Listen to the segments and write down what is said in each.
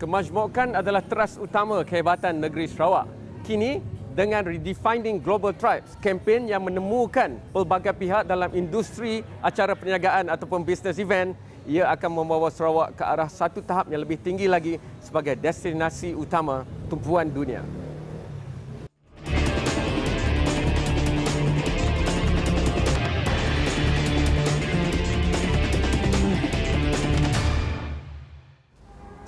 Kemajmukan adalah teras utama kehebatan negeri Sarawak. Kini, dengan Redefining Global Tribes, kempen yang menemukan pelbagai pihak dalam industri acara perniagaan ataupun business event, ia akan membawa Sarawak ke arah satu tahap yang lebih tinggi lagi sebagai destinasi utama tumpuan dunia.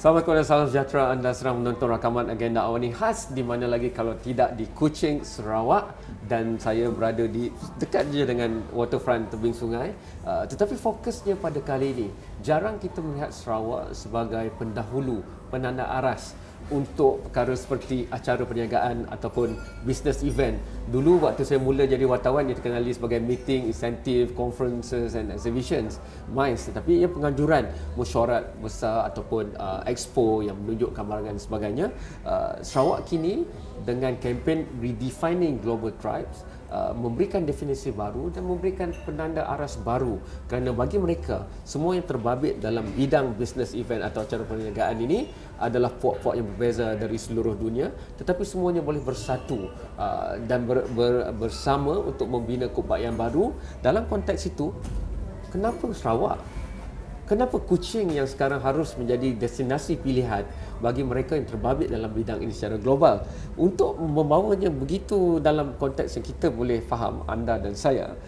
Assalamualaikum dan salam sejahtera. Anda sedang menonton rakaman agenda AWANI khas di mana lagi kalau tidak di Kuching, Sarawak, dan saya berada di dekat je dengan waterfront tebing sungai. Tetapi fokusnya pada kali ini, jarang kita melihat Sarawak sebagai pendahulu, penanda aras untuk perkara seperti acara perniagaan ataupun business event. Dulu waktu saya mula jadi wartawan, ia dikenali sebagai meeting, insentif, conferences and exhibitions, MICE. Tetapi ia penganjuran mesyuarat besar ataupun expo yang menunjukkan barangan dan sebagainya. Sarawak kini dengan kempen Redefining Global Tribes memberikan definisi baru dan memberikan penanda aras baru, kerana bagi mereka semua yang terbabit dalam bidang business event atau acara perniagaan ini adalah puak-puak yang berbeza dari seluruh dunia, tetapi semuanya boleh bersatu dan bersama untuk membina kubak yang baru. Dalam konteks itu, kenapa Sarawak? Kenapa Kuching yang sekarang harus menjadi destinasi pilihan bagi mereka yang terbabit dalam bidang ini secara global? Untuk membawanya begitu dalam konteks yang kita boleh faham, anda dan saya.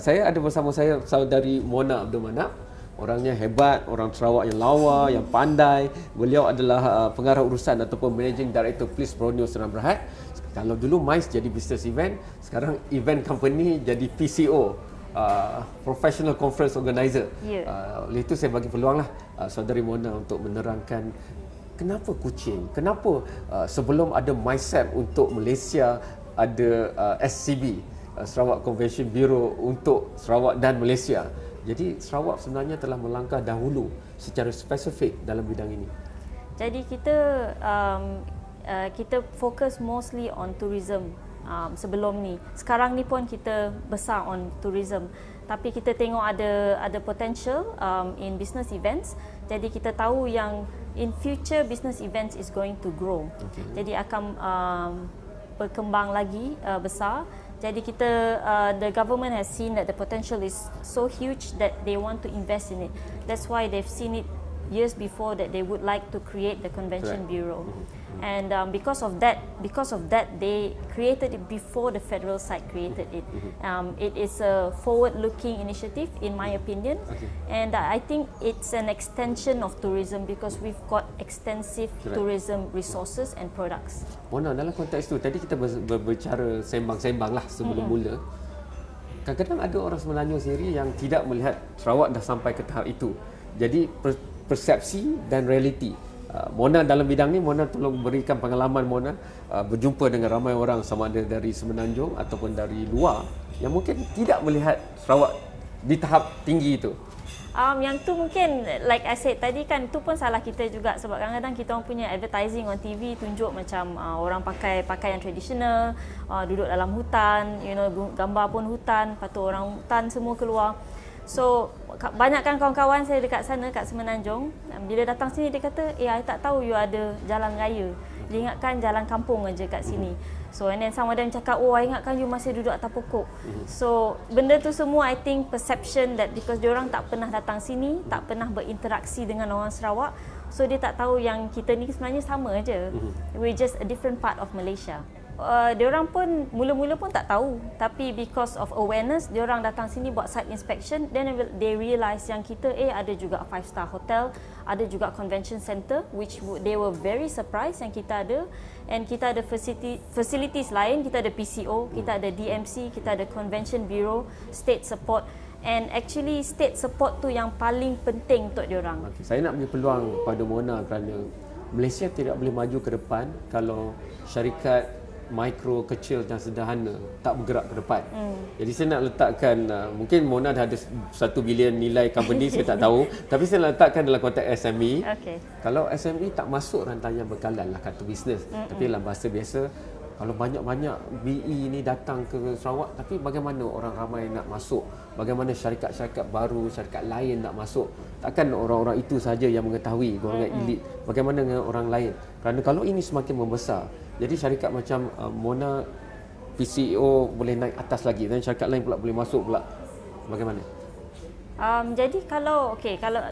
Saya ada bersama saya saudari Mona Abdul Manap. Orangnya hebat, orang Sarawak yang lawa, yang pandai. Beliau adalah pengarah urusan ataupun Managing Director Police Borneo Seram Berhad. Kalau dulu MICE jadi business event, sekarang event company jadi PCO. Professional Conference Organizer. Oleh itu saya bagi peluanglah saudari Mona untuk menerangkan kenapa Kuching, kenapa sebelum ada MICEP untuk Malaysia ada SCB, Sarawak Convention Bureau untuk Sarawak dan Malaysia. Jadi Sarawak sebenarnya telah melangkah dahulu secara spesifik dalam bidang ini. Jadi kita fokus mostly on tourism. Sebelum ni, sekarang ni pun kita besar on tourism, tapi kita tengok ada potential in business events. Jadi kita tahu yang in future business events is going to grow. Jadi akan berkembang lagi besar. Jadi the government has seen that the potential is so huge that they want to invest in it. That's why they've seen it years before that they would like to create the Convention Bureau. And because of that, they created it before the federal side created it. It is a forward-looking initiative, in my opinion, and I think it's an extension of tourism because we've got extensive tourism resources and products. Mona, dalam konteks itu, tadi kita berbicara sembang-sembang lah sebelum mula. Kadang-kadang ada orang Semenanjung sendiri yang tidak melihat Sarawak dah sampai ke tahap itu. Jadi persepsi dan realiti. Mona dalam bidang ni, Mona tolong berikan pengalaman Mona berjumpa dengan ramai orang sama ada dari Semenanjung ataupun dari luar yang mungkin tidak melihat Sarawak di tahap tinggi itu. Yang tu mungkin like I said tadi kan, tu pun salah kita juga sebab kadang-kadang kita orang punya advertising on TV tunjuk macam orang pakai pakaian tradisional, duduk dalam hutan, gambar pun hutan, lepas tu orang hutan semua keluar. So, banyakkan kawan-kawan saya dekat sana, kat Semenanjung, bila datang sini dia kata, I tak tahu you ada jalan raya. Dia ingatkan jalan kampung aja kat sini. So, and then sama ada cakap, I ingatkan you masih duduk atas pokok. So, benda tu semua I think perception that because diorang tak pernah datang sini, tak pernah berinteraksi dengan orang Sarawak, so dia tak tahu yang kita ni sebenarnya sama aja. We're just a different part of Malaysia. Diorang pun mula-mula pun tak tahu, tapi because of awareness, diorang datang sini buat site inspection, then they realise yang kita ada juga 5-star hotel, ada juga convention center, which they were very surprised yang kita ada, and kita ada facilities lain, kita ada PCO, kita ada DMC, kita ada Convention Bureau, state support. And actually state support tu yang paling penting untuk diorang. Saya nak beri peluang pada Mona kerana Malaysia tidak boleh maju ke depan kalau syarikat mikro, kecil dan sederhana tak bergerak ke depan. Jadi saya nak letakkan, mungkin Mona dah ada 1 bilion nilai company, saya tak tahu, tapi saya nak letakkan dalam konteks SME. Kalau SME tak masuk rancangan bekalan lah kata bisnes, tapi dalam bahasa biasa Kalau banyak-banyak BE ni datang ke Sarawak, tapi bagaimana orang ramai nak masuk? Bagaimana syarikat-syarikat baru, syarikat lain nak masuk? Takkan orang-orang itu saja yang mengetahui, golongan elit. Bagaimana dengan orang lain? Kerana kalau ini semakin membesar, jadi syarikat macam Mona PCO boleh naik atas lagi dan syarikat lain pula boleh masuk pula. Bagaimana? Jadi kalau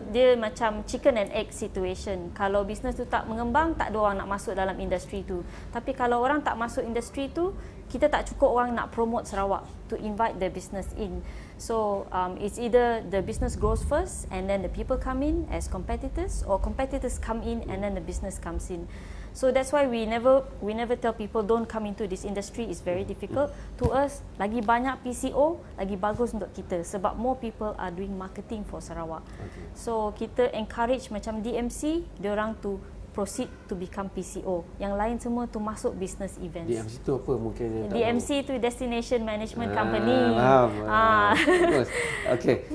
dia macam chicken and egg situation, kalau bisnes tu tak mengembang, tak ada orang nak masuk dalam industri tu. Tapi kalau orang tak masuk industri tu, kita tak cukup orang nak promote Sarawak to invite the business in. So it's either the business grows first and then the people come in as competitors, or competitors come in and then the business comes in. So that's why we never tell people don't come into this industry. It's very difficult. To us, lagi banyak PCO, lagi bagus untuk kita sebab more people are doing marketing for Sarawak. Okay. So kita encourage macam DMC, diorang to proceed to become PCO. Yang lain semua to masuk business events. DMC tu apa mungkin? DMC tu Destination Management Company. Bagus. Okay.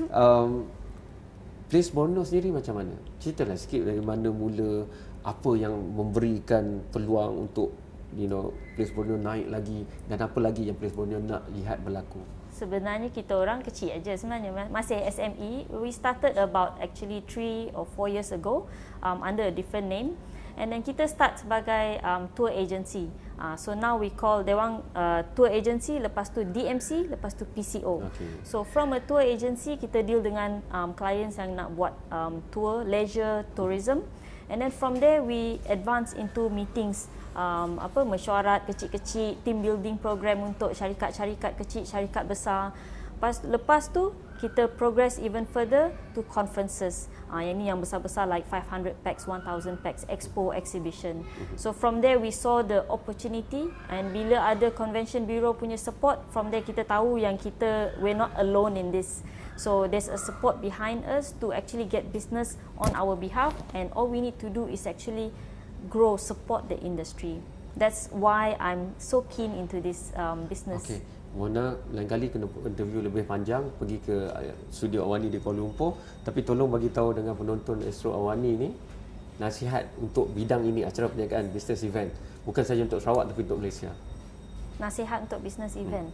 Place Borneo sendiri macam mana? Ceritalah sikit dari mana mula, apa yang memberikan peluang untuk Place Borneo naik lagi, dan apa lagi yang Place Borneo nak lihat berlaku? Sebenarnya kita orang kecil aja sebenarnya, masih SME. We started about actually 3 or 4 years ago under a different name, and then kita start sebagai tour agency. So now we call dewan tour agency, lepas tu DMC, lepas tu PCO. Okay. So from a tour agency, kita deal dengan clients yang nak buat tour, leisure, tourism. And then from there we advance into meetings, mesyuarat kecil-kecil, team building program untuk syarikat-syarikat kecil, syarikat besar. Lepas tu kita progress even further to conferences. Yang ni yang besar-besar like 500 packs, 1000 packs, expo, exhibition. So from there we saw the opportunity, and bila ada convention bureau punya support, from there kita tahu yang we're not alone in this. So there's a support behind us to actually get business on our behalf, and all we need to do is actually grow, support the industry. That's why I'm so keen into this business. Okay. Mona, lain kali kena interview lebih panjang, pergi ke studio Awani di Kuala Lumpur, tapi tolong bagi tahu dengan penonton Astro Awani ni nasihat untuk bidang ini, acara perniagaan, business event, bukan saja untuk Sarawak tapi untuk Malaysia. Nasihat untuk business event.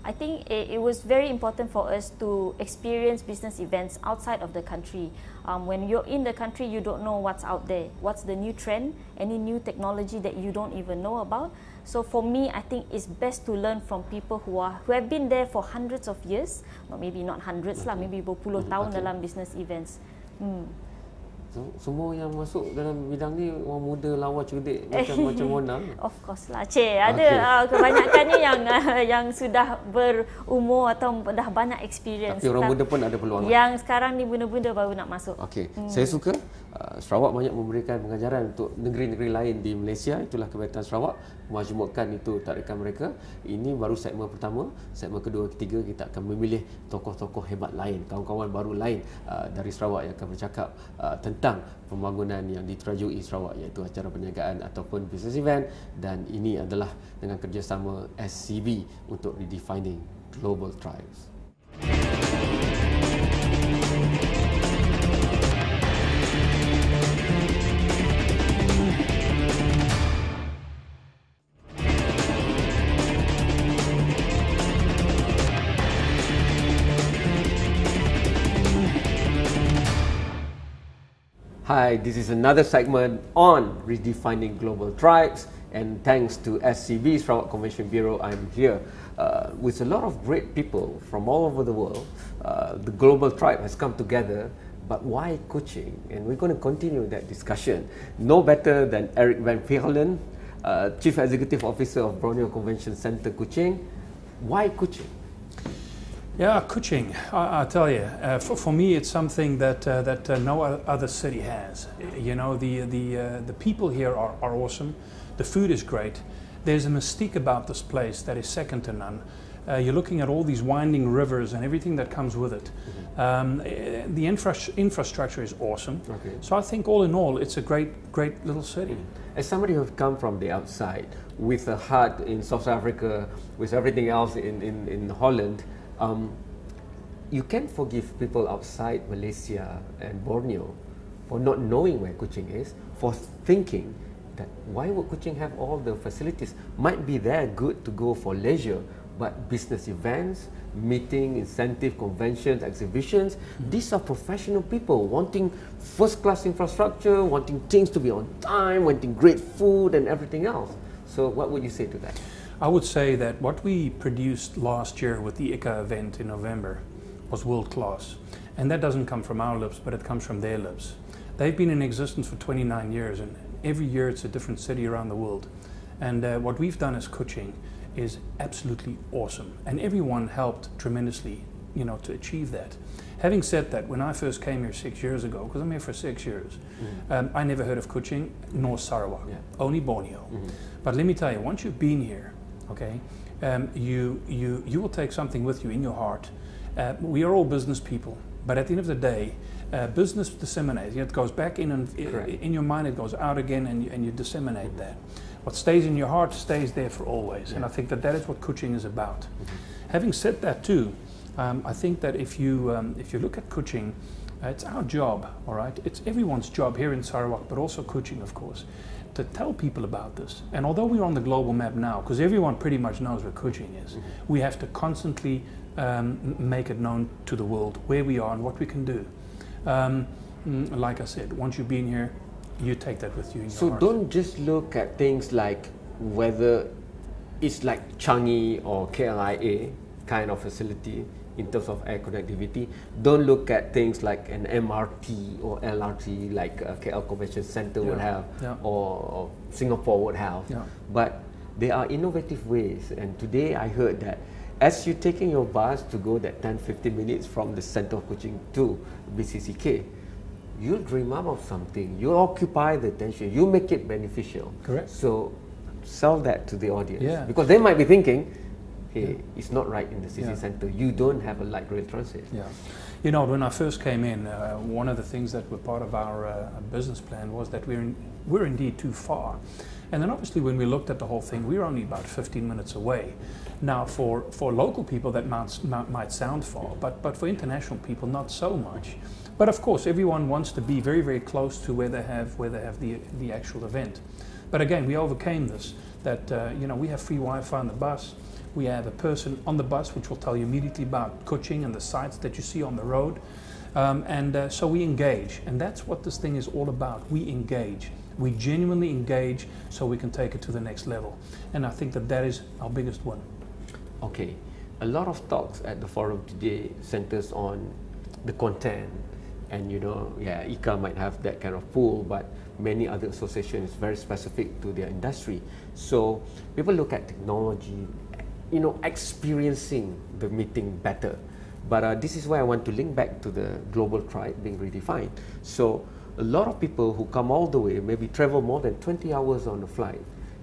I think it was very important for us to experience business events outside of the country. When you're in the country, you don't know what's out there, what's the new trend, any new technology that you don't even know about. So for me, I think it's best to learn from people who have been there for hundreds of years, maybe not hundreds lah, maybe berpuluh tahun dalam business events. Semua yang masuk dalam bidang ni orang muda, lawa, cerdik macam Mona. Of course lah, ada kebanyakannya yang sudah berumur atau dah banyak experience. Tapi orang muda pun ada peluang. Yang sekarang ni benda-benda baru nak masuk. Okey, saya suka Sarawak banyak memberikan pengajaran untuk negeri-negeri lain di Malaysia. Itulah kebaikan Sarawak, majmukkan itu tarikan mereka. Ini baru segmen pertama. Segmen kedua, ketiga kita akan memilih tokoh-tokoh hebat lain, kawan-kawan baru lain dari Sarawak yang akan bercakap tentang pembangunan yang diterajui Sarawak, iaitu acara perniagaan ataupun business event, dan ini adalah dengan kerjasama SCB untuk redefining global tribes. Hi, this is another segment on redefining global tribes, and thanks to SCB, Sarawak Convention Bureau, I'm here with a lot of great people from all over the world. The global tribe has come together, but why Kuching? And we're going to continue that discussion. No better than Eric Van Peerlen, Chief Executive Officer of Borneo Convention Centre Kuching. Why Kuching? Yeah, Kuching, I tell you, for me it's something that no other city has. You know, the people here are awesome, the food is great, there's a mystique about this place that is second to none. You're looking at all these winding rivers and everything that comes with it. The infrastructure is awesome. Okay. So I think all in all, it's a great little city. As somebody who has come from the outside, with a heart in South Africa, with everything else in Holland, you can forgive people outside Malaysia and Borneo for not knowing where Kuching is, for thinking that why would Kuching have all the facilities? Might be there good to go for leisure, but business events, meeting, incentive, conventions, exhibitions, these are professional people wanting first-class infrastructure, wanting things to be on time, wanting great food and everything else. So what would you say to that? I would say that what we produced last year with the ICA event in November was world class. And that doesn't come from our lips, but it comes from their lips. They've been in existence for 29 years, and every year it's a different city around the world. And what we've done as Kuching is absolutely awesome. And everyone helped tremendously, to achieve that. Having said that, when I first came here 6 years ago, because I'm here for 6 years, I never heard of Kuching nor Sarawak, only Borneo. But let me tell you, once you've been here, okay, you will take something with you in your heart. We are all business people, but at the end of the day, business disseminates. It goes back in and in your mind, it goes out again, and you disseminate that. What stays in your heart stays there for always, and I think that is what Kuching is about. Having said that too, I think that if you look at Kuching, it's our job, all right? It's everyone's job here in Sarawak, but also Kuching, of course, to tell people about this. And although we're on the global map now, because everyone pretty much knows where Kuching is, we have to constantly make it known to the world where we are and what we can do. Like I said, once you've been here, you take that with you in your So heart. don't just look at things like whether it's like Changi or KLIA kind of facility in terms of air connectivity. Don't look at things like an MRT or LRT like KL Convention Center would have or Singapore would have. But there are innovative ways, and today I heard that as you're taking your bus to go that 10-15 minutes from the center of Kuching to BCCK, you'll dream up of something, you'll occupy the attention, you make it beneficial. Correct. So sell that to the audience, because they might be thinking, hey, it's not right in the city center, you don't have a light rail transit. When I first came in, one of the things that were part of our business plan was that we're indeed too far. And then obviously when we looked at the whole thing, we were only about 15 minutes away. Now for local people that might sound far, but for international people not so much. But of course everyone wants to be very, very close to where they have the actual event. But again, we overcame this, that we have free Wi-Fi on the bus. We have a person on the bus which will tell you immediately about Kuching and the sites that you see on the road. So we engage, and that's what this thing is all about. We engage. We genuinely engage so we can take it to the next level. And I think that is our biggest one. Okay, a lot of talks at the forum today centers on the content, and ICA might have that kind of pool, but many other associations very specific to their industry. So people look at technology, experiencing the meeting better. But this is why I want to link back to the global tribe being redefined. So a lot of people who come all the way, maybe travel more than 20 hours on the flight,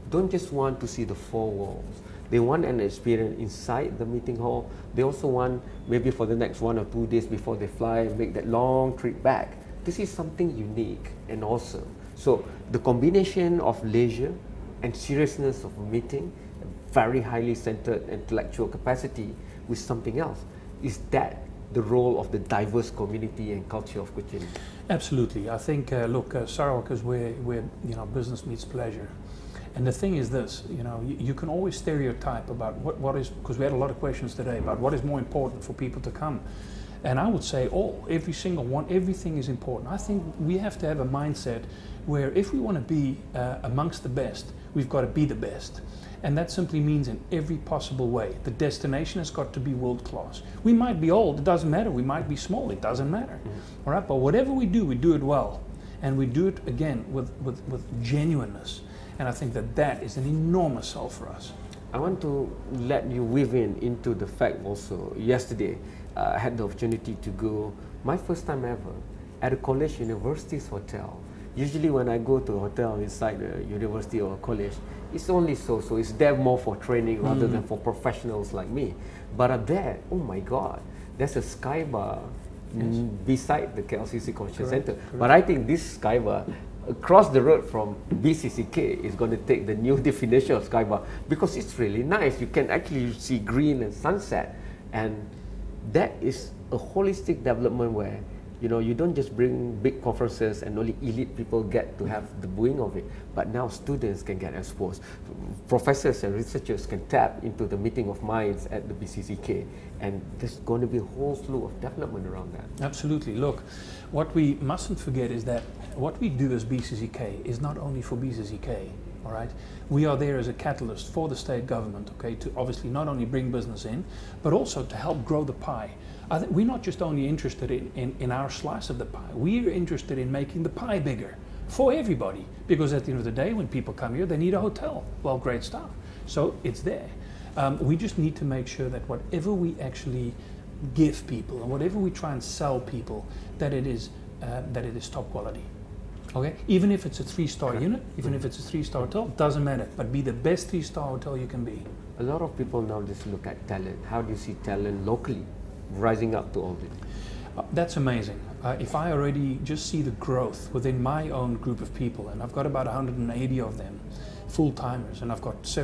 don't just want to see the four walls. They want an experience inside the meeting hall. They also want, maybe for the next 1 or 2 days before they fly, make that long trip back. This is something unique and awesome. So the combination of leisure and seriousness of a meeting, very highly centered intellectual capacity with something else, is that the role of the diverse community and culture of Kuching? Absolutely. I think, Sarawak is where business meets pleasure. And the thing is this, you can always stereotype about what is, because we had a lot of questions today about what is more important for people to come. And I would say every single one, everything is important. I think we have to have a mindset where if we want to be amongst the best, we've got to be the best. And that simply means in every possible way. The destination has got to be world class. We might be old, it doesn't matter. We might be small, it doesn't matter. All right, but whatever we do it well. And we do it again with genuineness. And I think that is an enormous sell for us. I want to let you weave into the fact also. Yesterday, I had the opportunity to go, my first time ever, at a college university's hotel. Usually when I go to a hotel inside a university or a college, it's only so it's there more for training rather than for professionals like me. But up there, oh my God, there's a sky bar beside the KLCC Convention Center. Correct. But I think this sky bar across the road from BCCK is going to take the new definition of sky bar, because it's really nice. You can actually see green and sunset, and that is a holistic development where you don't just bring big conferences and only elite people get to have the viewing of it, but now students can get exposed. Professors and researchers can tap into the meeting of minds at the BCCK, and there's going to be a whole slew of development around that. Absolutely. Look, what we mustn't forget is that what we do as BCCK is not only for BCCK. All right, we are there as a catalyst for the state government, okay, to obviously not only bring business in, but also to help grow the pie. I think we're not just only interested in our slice of the pie, we're interested in making the pie bigger for everybody, because at the end of the day, when people come here, they need a hotel. Well, great stuff. So it's there. We just need to make sure that whatever we actually give people and whatever we try and sell people, that it is top quality. Okay, even if it's a 3-star unit, even if it's a 3-star hotel, doesn't matter. But be the best 3-star hotel you can be. A lot of people now just look at talent. How do you see talent locally rising up to all this? That's amazing. If I already just see the growth within my own group of people, and I've got about 180 of them, full-timers, and I've got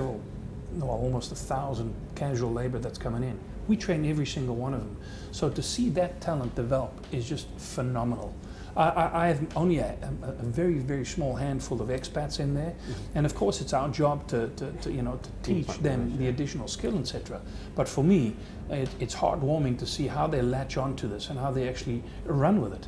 almost 1,000 casual labor that's coming in. We train every single one of them. So to see that talent develop is just phenomenal. I have only a very, very small handful of expats in there, and of course it's our job to teach them the additional skill, etc. But for me, it's heartwarming to see how they latch onto this and how they actually run with it.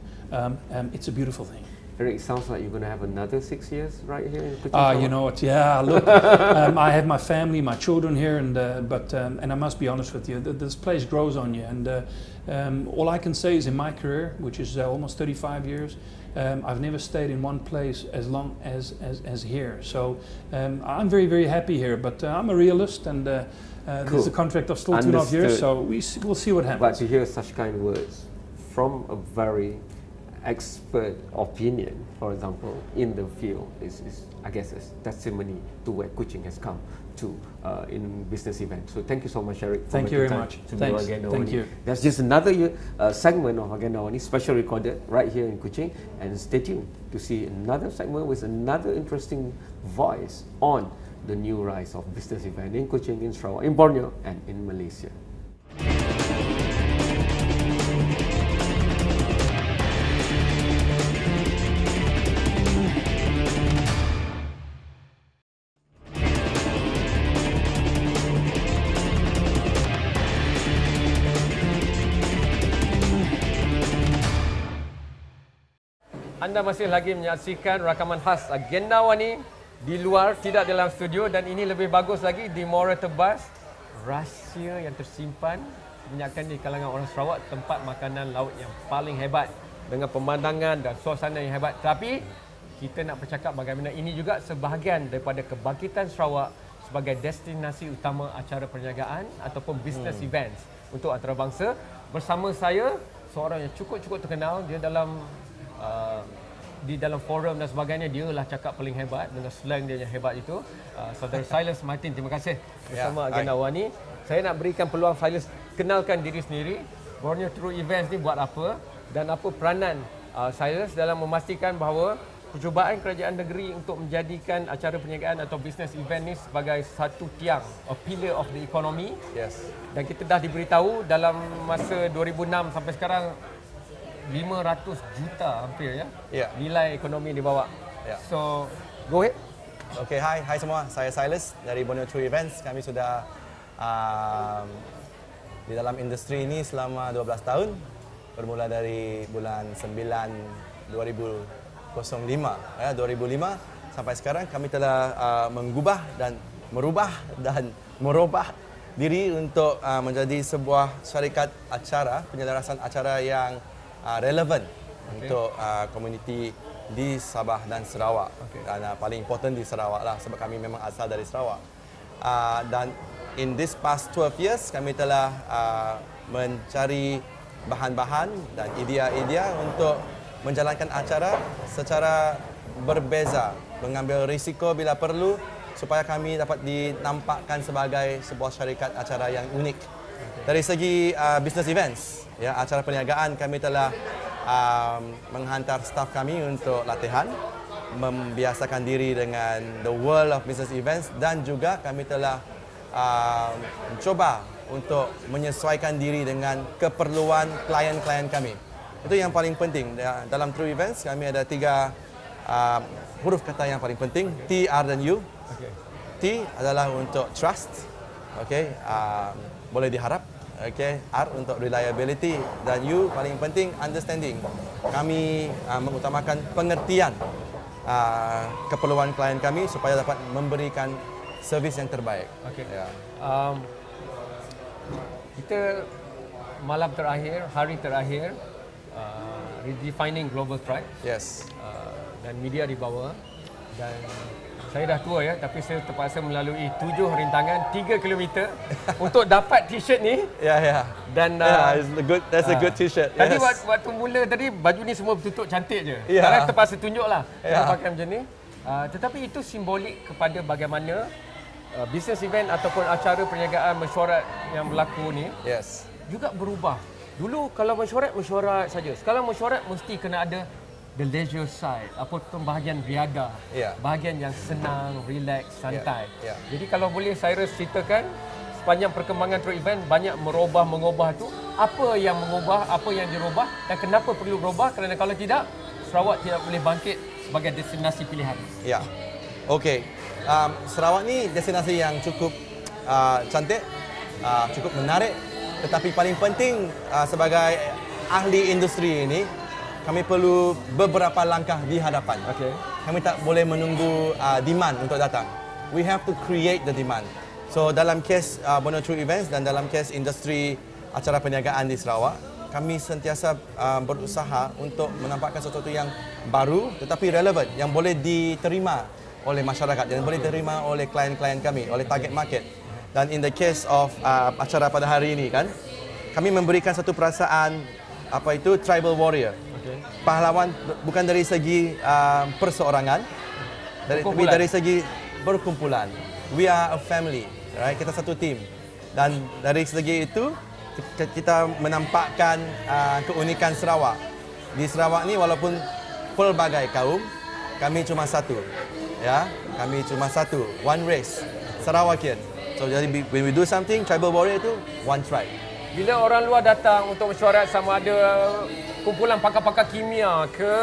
It's a beautiful thing. Eric, it sounds like you're going to have another 6 years right here in Kuching. You know what? Yeah, look, I have my family, my children here, and I must be honest with you, this place grows on you. And all I can say is, in my career, which is almost 35 years, I've never stayed in one place as long as here. So I'm very, very happy here. But I'm a realist, and there's a contract of still 2.5 years. So we'll see what happens. But to hear such kind words from a very expert opinion, for example, in the field is I guess, a testimony to where Kuching has come to in business events. So thank you so much, Eric. Thank you very much. Thanks. Thank you. That's just another segment of Agenda AWANI, special recorded right here in Kuching. And stay tuned to see another segment with another interesting voice on the new rise of business event in Kuching, in Sarawak, in Borneo, and in Malaysia. Anda masih lagi menyaksikan rakaman khas Agenda AWANI di luar, tidak dalam studio, dan ini lebih bagus lagi di Muara Tebas. Rahsia yang tersimpan kebanyakan di kalangan orang Sarawak, tempat makanan laut yang paling hebat dengan pemandangan dan suasana yang hebat. Tapi kita nak bercakap bagaimana ini juga sebahagian daripada kebangkitan Sarawak sebagai destinasi utama acara perniagaan ataupun business events untuk antarabangsa. Bersama saya seorang yang cukup terkenal, dia di dalam forum dan sebagainya, dia lah cakap paling hebat dengan slang dia yang hebat itu. Saudara Silas Martin, terima kasih bersama Agenda AWANI. Saya nak berikan peluang Silas kenalkan diri sendiri, Borneo True Events ni buat apa dan apa peranan Silas dalam memastikan bahawa percubaan kerajaan negeri untuk menjadikan acara perniagaan atau business event ni sebagai satu tiang, a pillar of the economy. Yes. Dan kita dah diberitahu dalam masa 2006 sampai sekarang 500 juta hampir nilai ekonomi dibawa. So, go ahead. Okay, hai semua. Saya Silas dari Borneo True Events. Kami sudah di dalam industri ini selama 12 tahun. Bermula dari bulan 9 2005 sampai sekarang kami telah mengubah dan merubah diri untuk menjadi sebuah syarikat acara, penyelarasan acara yang relevan untuk komuniti di Sabah dan Sarawak. Dan paling important di Sarawak lah, sebab kami memang asal dari Sarawak. Dan in this past 12 years kami telah mencari bahan-bahan dan idea-idea untuk menjalankan acara secara berbeza, mengambil risiko bila perlu supaya kami dapat dinampakkan sebagai sebuah syarikat acara yang unik. Dari segi business events, acara perniagaan, kami telah menghantar staf kami untuk latihan, membiasakan diri dengan the world of business events, dan juga kami telah mencoba untuk menyesuaikan diri dengan keperluan klien-klien kami. Itu yang paling penting. Dalam True Events kami ada 3 huruf kata yang paling penting, T, R dan U. Okay. T adalah untuk trust, okay, boleh diharap. Okay, R untuk reliability dan U paling penting understanding. Kami mengutamakan pengertian keperluan klien kami supaya dapat memberikan servis yang terbaik. Okay. Ya. Kita malam terakhir, hari terakhir, redefining global tribe. Yes. Dan media di bawah. Dan saya dah tua ya, tapi saya terpaksa melalui 7 rintangan 3 km untuk dapat t-shirt ni. Ya. Dan That's a good t-shirt. Tadi Yes. waktu mula tadi baju ni semua bertutup cantik je. Ya. Sekarang terpaksa tunjuklah Ya. pakai macam ni. Tetapi itu simbolik kepada bagaimana business event ataupun acara perniagaan mesyuarat yang berlaku ni Yes. juga berubah. Dulu kalau mesyuarat saja. Sekarang mesyuarat mesti kena ada the leisure side, ataupun bahagian riadah, bahagian yang senang, relax, santai. Jadi kalau boleh Cyrus ceritakan sepanjang perkembangan True Event banyak mengubah tu, apa yang mengubah, apa yang dirubah dan kenapa perlu berubah, kerana kalau tidak Sarawak tidak boleh bangkit sebagai destinasi pilihan. Ya. Okey. Sarawak ni destinasi yang cukup cantik, cukup menarik, tetapi paling penting sebagai ahli industri ini kami perlu beberapa langkah di hadapan. Okay. Kami tak boleh menunggu demand untuk datang. We have to create the demand. So dalam kes Borneo True Events dan dalam kes industri acara perniagaan di Sarawak, kami sentiasa berusaha untuk menampakkan sesuatu yang baru tetapi relevan, yang boleh diterima oleh masyarakat, yang boleh diterima oleh klien-klien kami, oleh target market. Dan in the case of acara pada hari ini kan, kami memberikan satu perasaan tribal warrior. Pahlawan bukan dari segi perseorangan, tapi dari segi berkumpulan. We are a family, right? Kita satu tim. Dan dari segi itu kita menampakkan keunikan Sarawak. Di Sarawak ni walaupun pelbagai kaum, kami cuma satu. Ya, kami cuma satu. One race, Sarawakian. So jadi when we do something, tribal warrior itu one tribe. Bila orang luar datang untuk mesyuarat, sama ada kumpulan pakar-pakar kimia ke,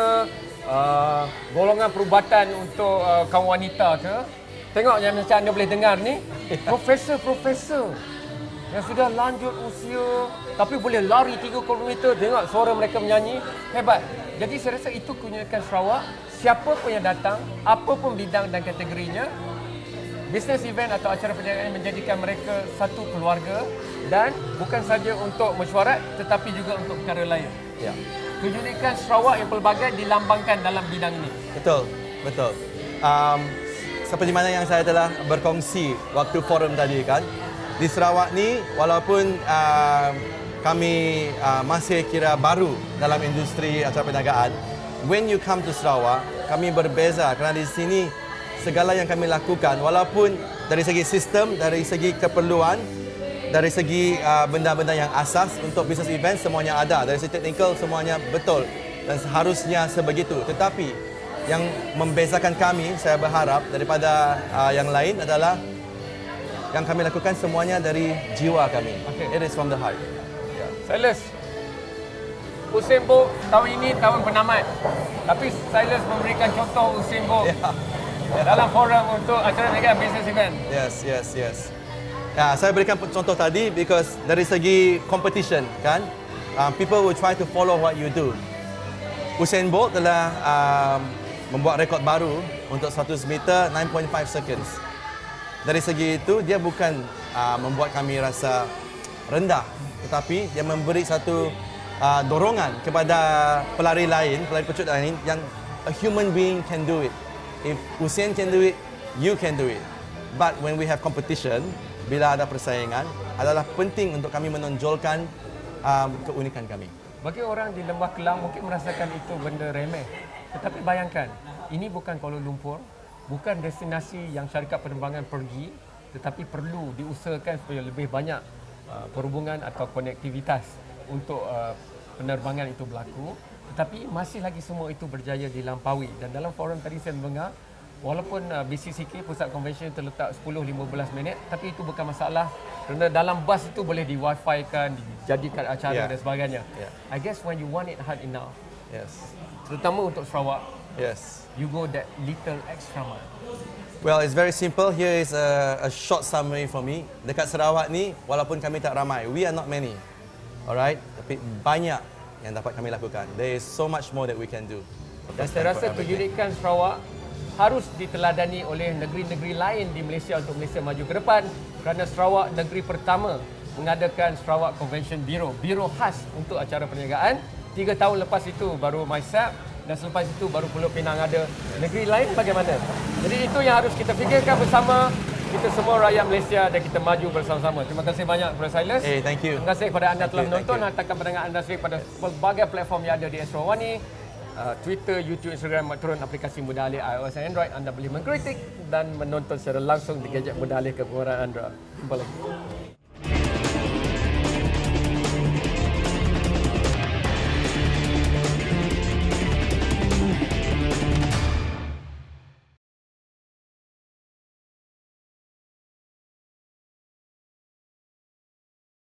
golongan perubatan untuk kaum wanita ke, tengok yang macam anda boleh dengar ni, profesor-profesor yang sudah lanjut usia tapi boleh lari 3 km, tengok suara mereka menyanyi, hebat. Jadi saya rasa itu keunikan Sarawak. Siapa pun yang datang, apa pun bidang dan kategorinya, business event atau acara perniagaan menjadikan mereka satu keluarga dan bukan saja untuk mesyuarat tetapi juga untuk perkara lain. Ya. Keunikan Sarawak yang pelbagai dilambangkan dalam bidang ini. Betul. Seperti mana yang saya telah berkongsi waktu forum tadi kan, di Sarawak ni walaupun kami masih kira baru dalam industri acara perniagaan, when you come to Sarawak, kami berbeza kerana di sini segala yang kami lakukan, walaupun dari segi sistem, dari segi keperluan, dari segi benda-benda yang asas untuk business event semuanya ada, dari segi teknikal semuanya betul dan seharusnya sebegitu. Tetapi yang membezakan kami, saya berharap daripada yang lain adalah yang kami lakukan semuanya dari jiwa kami. Okay. It is from the heart. Silas, Usain Bolt tahun ini tahun penamat, tapi Silas memberikan contoh Usain Bolt dalam forum untuk acara perniagaan business event. Yes. Ya, saya berikan contoh tadi because dari segi competition kan, people will try to follow what you do. Usain Bolt telah membuat rekod baru untuk 100 meter 9.5 seconds. Dari segi itu dia bukan membuat kami rasa rendah, tetapi dia memberi satu dorongan kepada pelari lain, pelari pecut lain yang a human being can do it. If Usain can do it, you can do it. But when we have competition, bila ada persaingan, adalah penting untuk kami menonjolkan keunikan kami. Bagi orang di Lembah Kelang mungkin merasakan itu benda remeh. Tetapi bayangkan, ini bukan Kuala Lumpur, bukan destinasi yang syarikat penerbangan pergi, tetapi perlu diusahakan supaya lebih banyak perhubungan atau konektivitas untuk penerbangan itu berlaku. Tetapi masih lagi semua itu berjaya dilampaui. Dan dalam forum tadi saya mendengar walaupun BCCK Pusat Convention terletak 10-15 minit, tapi itu bukan masalah kerana dalam bas itu boleh di wifi kan, dijadikan acara dan sebagainya. I guess when you want it hard enough, terutama untuk Sarawak, you go that little extra mile. Well, it's very simple. Here is a short summary for me. Dekat Sarawak ni, walaupun kami tak ramai, we are not many. Alright, tapi banyak yang dapat kami lakukan. There is so much more that we can do. Dan saya rasa keunikan Sarawak harus diteladani oleh negeri-negeri lain di Malaysia untuk Malaysia maju ke depan, kerana Sarawak negeri pertama mengadakan Sarawak Convention Bureau, biro khas untuk acara perniagaan. 3 tahun lepas itu baru MySap, dan selepas itu baru Pulau Pinang ada. Negeri lain bagaimana? Jadi itu yang harus kita fikirkan bersama, kita semua rakyat Malaysia, dan kita maju bersama-sama. Terima kasih banyak kepada Silas. Thank you. Terima kasih kepada anda telah menonton. Hantarkan pandangan anda sendiri pada pelbagai platform yang ada di Astro AWANI. Twitter, YouTube, Instagram, turun aplikasi Mudah Alih iOS dan Android. Anda boleh mengkritik dan menonton secara langsung di gadget Mudah Alih kekurangan Anda. Jumpa lagi.